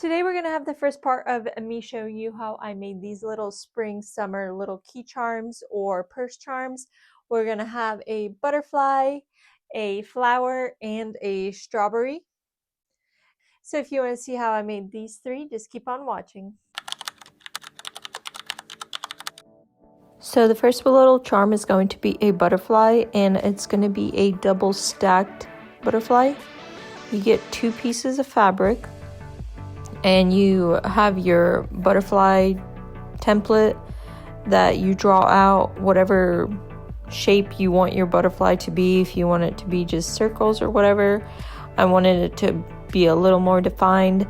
Today we're going to have the first part of me showing you how I made these little spring summer little key charms or purse charms. We're going to have a butterfly, a flower, and a strawberry. So if you want to see how I made these three, just keep on watching. So the first little charm is going to be a butterfly, and it's going to be a double stacked butterfly. You get 2 pieces of fabric, and you have your butterfly template that you draw out whatever shape you want your butterfly to be. If you want it to be just circles or whatever, I wanted it to be a little more defined.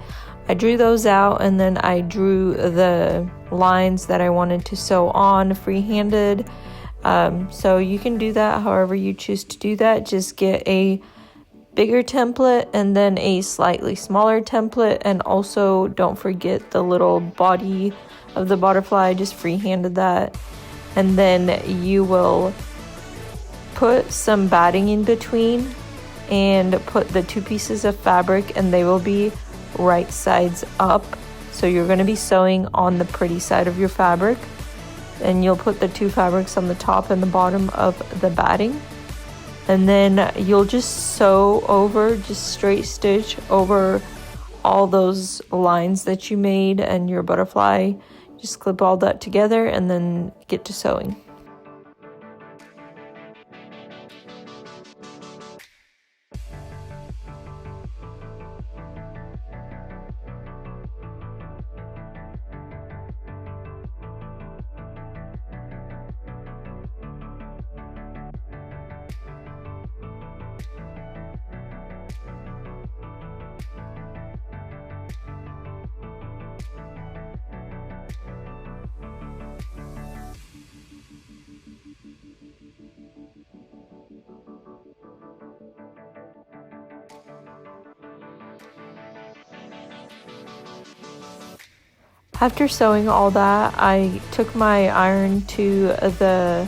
I drew those out, and then I drew the lines that I wanted to sew on free-handed. So you can do that however you choose to do that. Just get a bigger template and then a slightly smaller template, and also don't forget the little body of the butterfly. Just free-handed that, and then you will put some batting in between and put the 2 pieces of fabric, and they will be right sides up. So you're going to be sewing on the pretty side of your fabric, and you'll put the 2 fabrics on the top and the bottom of the batting, and then you'll just sew over, just straight stitch over all those lines that you made and your butterfly. Just clip all that together and then get to sewing. After sewing all that, I took my iron to the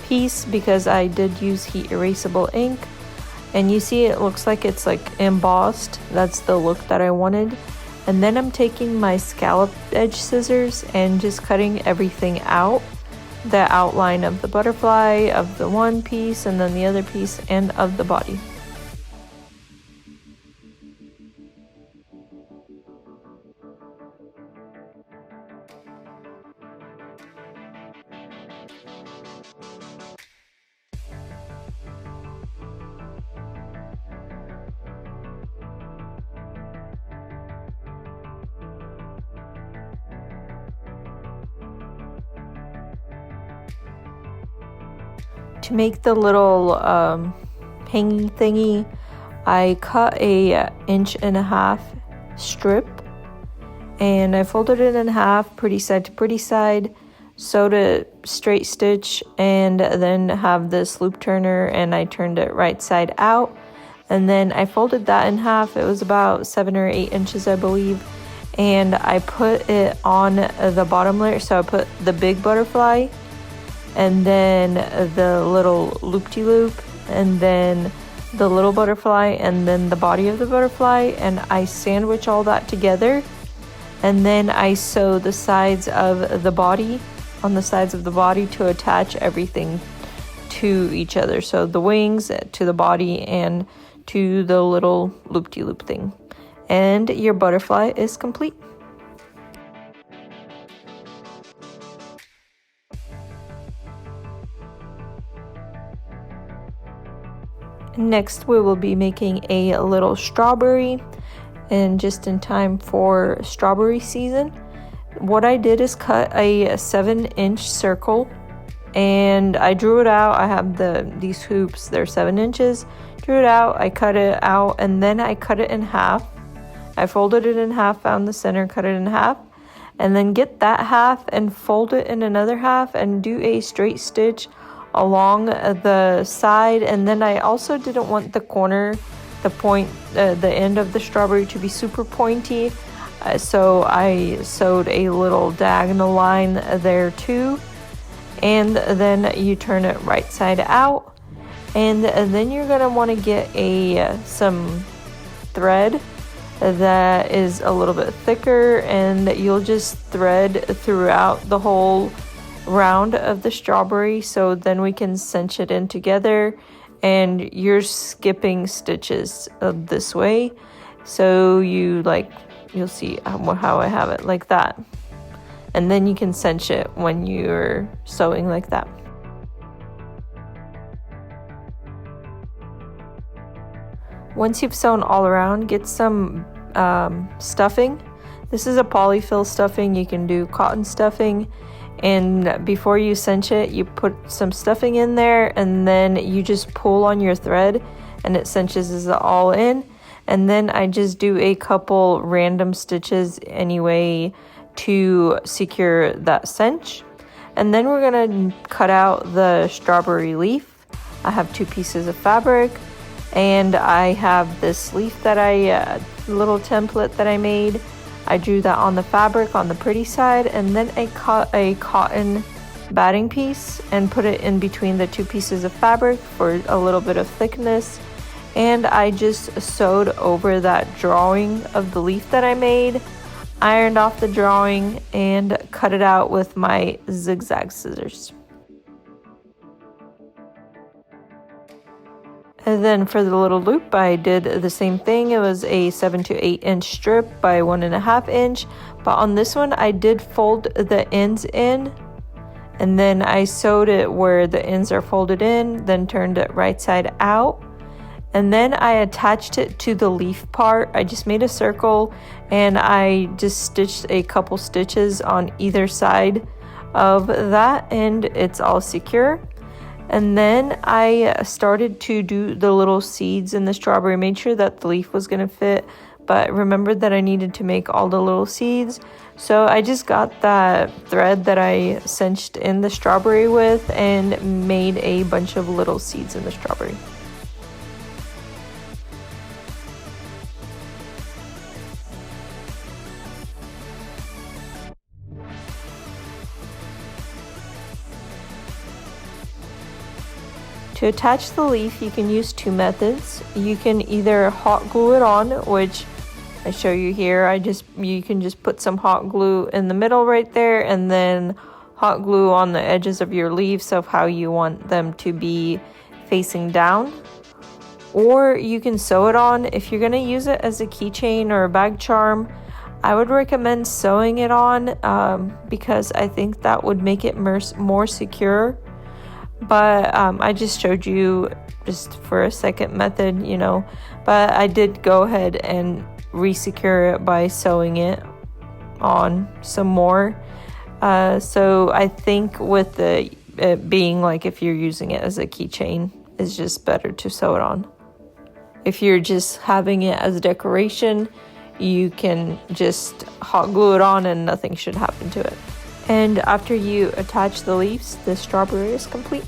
piece because I did use heat erasable ink, and you see it looks like it's like embossed. That's the look that I wanted. And then I'm taking my scalloped edge scissors and just cutting everything out, the outline of the butterfly, of the one piece, and then the other piece, and of the body. To make the little hanging thingy, I cut a 1.5 inch strip, and I folded it in half, pretty side to pretty side, sewed it straight stitch, and then have this loop turner, and I turned it right side out, and then I folded that in half. It was about 7 or 8 inches, I believe, and I put it on the bottom layer. So I put the big butterfly, and then the little loop-de-loop, and then the little butterfly, and then the body of the butterfly, and I sandwich all that together, and then I sew the sides of the body, on the sides of the body, to attach everything to each other. So the wings to the body and to the little loop-de-loop thing, and your butterfly is complete. Next, we will be making a little strawberry, and just in time for strawberry season. What I did is cut a 7-inch circle, and I drew it out. I have these hoops, they're 7 inches. Drew it out, I cut it out, and then I cut it in half. I folded it in half, found the center, cut it in half, and then get that half and fold it in another half and do a straight stitch along the side. And then I also didn't want the corner, the point, the end of the strawberry to be super pointy, so I sewed a little diagonal line there too. And then you turn it right side out, and then you're gonna want to get some thread that is a little bit thicker, and you'll just thread throughout the whole round of the strawberry, so then we can cinch it in together, and you're skipping stitches this way, so you'll see how I have it like that, and then you can cinch it when you're sewing like that. Once you've sewn all around, get some stuffing. This is a polyfill stuffing. You can do cotton stuffing, and before you cinch it, you put some stuffing in there, and then you just pull on your thread and it cinches it all in. And then I just do a couple random stitches anyway to secure that cinch. And then we're gonna cut out the strawberry leaf. I have 2 pieces of fabric, and I have this leaf that little template that I made. I drew that on the fabric on the pretty side, and then I cut a cotton batting piece and put it in between the 2 pieces of fabric for a little bit of thickness. And I just sewed over that drawing of the leaf that I made, ironed off the drawing, and cut it out with my zigzag scissors. And then for the little loop, I did the same thing. It was a 7 to 8 inch strip by 1.5 inch. But on this one, I did fold the ends in, and then I sewed it where the ends are folded in, then turned it right side out. And then I attached it to the leaf part. I just made a circle, and I just stitched a couple stitches on either side of that, and it's all secure. And then I started to do the little seeds in the strawberry, made sure that the leaf was going to fit, but remembered that I needed to make all the little seeds. So I just got that thread that I cinched in the strawberry with and made a bunch of little seeds in the strawberry. To attach the leaf, you can use 2 methods. You can either hot glue it on, which I show you here. You can just put some hot glue in the middle right there, and then hot glue on the edges of your leaves of how you want them to be facing down. Or you can sew it on. If you're going to use it as a keychain or a bag charm, I would recommend sewing it on because I think that would make it more secure. But I just showed you just for a second method, but I did go ahead and re-secure it by sewing it on some more. So I think with it being like, if you're using it as a keychain, it's just better to sew it on. If you're just having it as a decoration, you can just hot glue it on and nothing should happen to it. And after you attach the leaves, the strawberry is complete.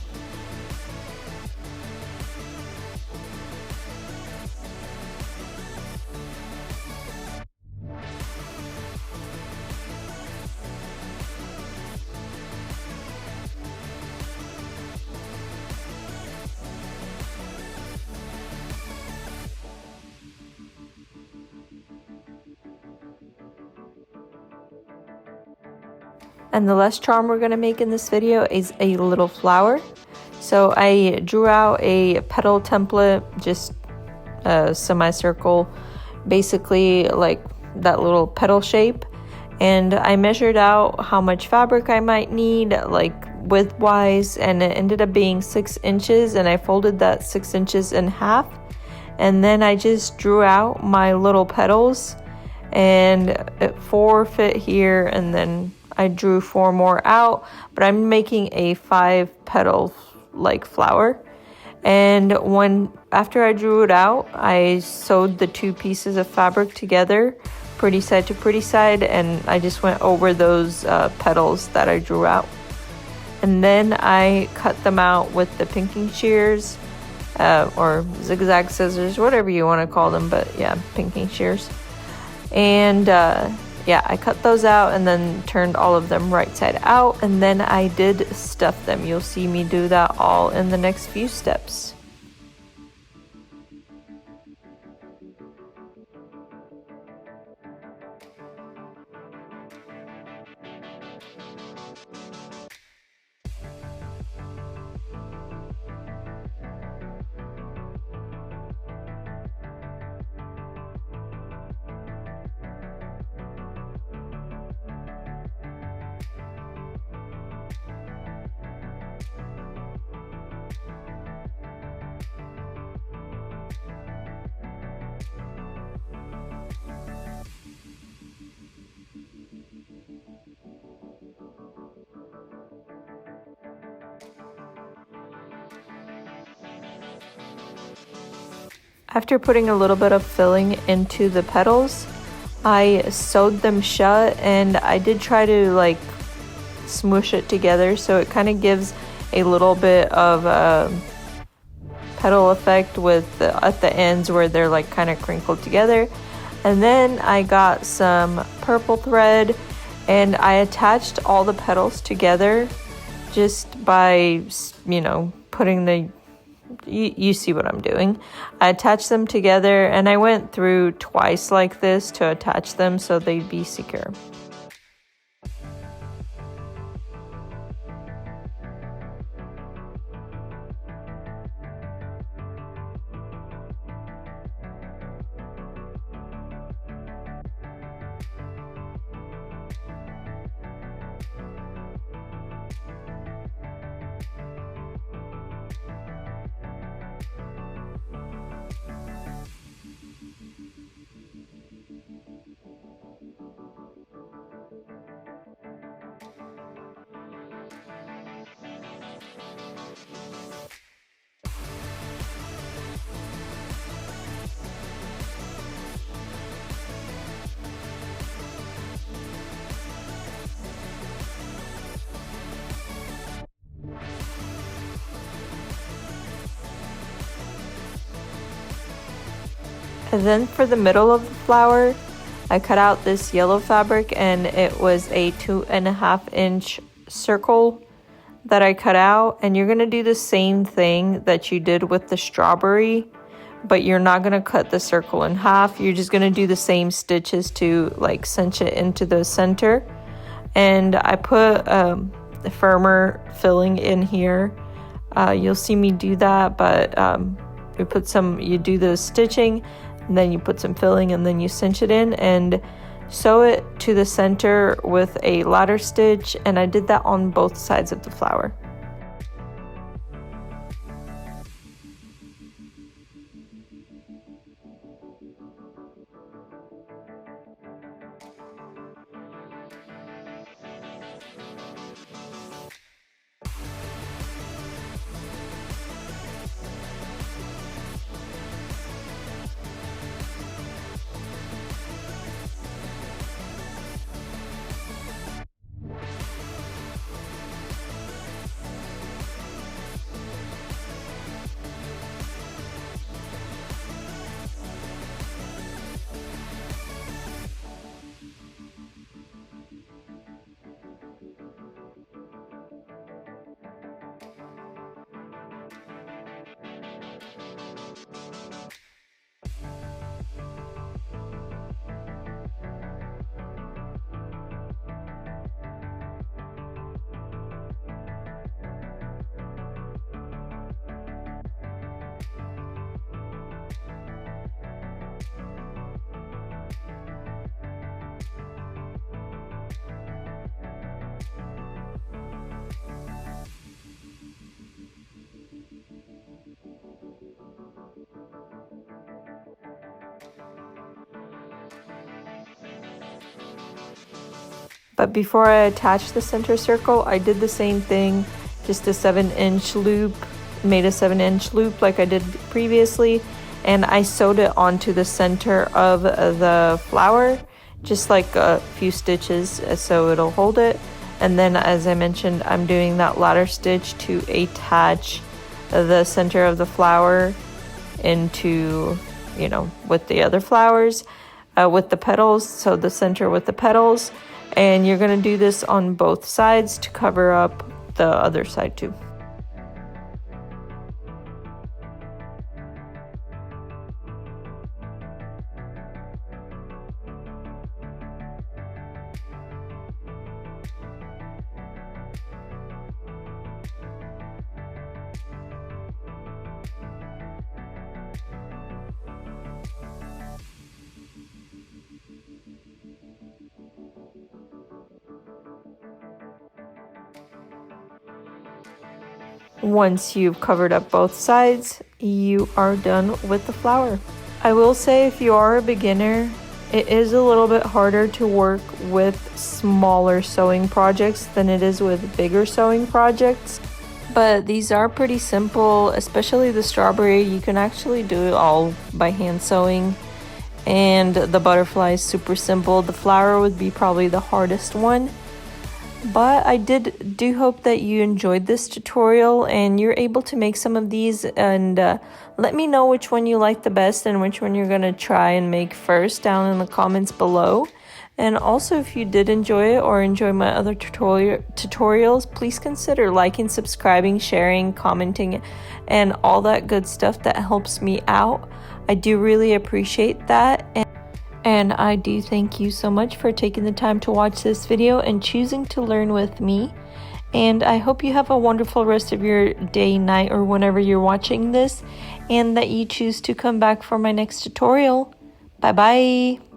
And the last charm we're going to make in this video is a little flower. So I drew out a petal template, just a semicircle, basically like that little petal shape. And I measured out how much fabric I might need, like width-wise, and it ended up being 6 inches, and I folded that 6 inches in half. And then I just drew out my little petals, and 4 fit here, and then I drew 4 more out, but I'm making a 5 petal like flower. And after I drew it out, I sewed the 2 pieces of fabric together, pretty side to pretty side, and I just went over those petals that I drew out. And then I cut them out with the pinking shears or zigzag scissors, whatever you want to call them, but yeah, pinking shears. And yeah, I cut those out and then turned all of them right side out, and then I did stuff them. You'll see me do that all in the next few steps. After putting a little bit of filling into the petals, I sewed them shut, and I did try to like smoosh it together so it kind of gives a little bit of a petal effect with at the ends where they're like kind of crinkled together. And then I got some purple thread and I attached all the petals together just by, you know, putting the you see what I'm doing. I attached them together and I went through twice like this to attach them so they'd be secure. And then for the middle of the flower, I cut out this yellow fabric and it was a 2.5 inch circle that I cut out. And you're gonna do the same thing that you did with the strawberry, but you're not gonna cut the circle in half. You're just gonna do the same stitches to like cinch it into the center. And I put the firmer filling in here. You'll see me do that, but you do the stitching, and then you put some filling, and then you cinch it in and sew it to the center with a ladder stitch, and I did that on both sides of the flower. But before I attached the center circle, I did the same thing, just a 7-inch loop, made a 7-inch loop like I did previously, and I sewed it onto the center of the flower, just like a few stitches so it'll hold it. And then, as I mentioned, I'm doing that ladder stitch to attach the center of the flower into, you know, with the other flowers, with the petals, so the center with the petals. And you're going to do this on both sides to cover up the other side too. Once you've covered up both sides, you are done with the flower. I will say if you are a beginner, it is a little bit harder to work with smaller sewing projects than it is with bigger sewing projects. But these are pretty simple, especially the strawberry. You can actually do it all by hand sewing. And the butterfly is super simple. The flower would be probably the hardest one. But I do hope that you enjoyed this tutorial and you're able to make some of these, and let me know which one you like the best and which one you're going to try and make first down in the comments below. And also, if you did enjoy it or enjoy my other tutorials, please consider liking, subscribing, sharing, commenting, and all that good stuff that helps me out. I do really appreciate that. And I do thank you so much for taking the time to watch this video and choosing to learn with me. And I hope you have a wonderful rest of your day, night, or whenever you're watching this, and that you choose to come back for my next tutorial. Bye bye.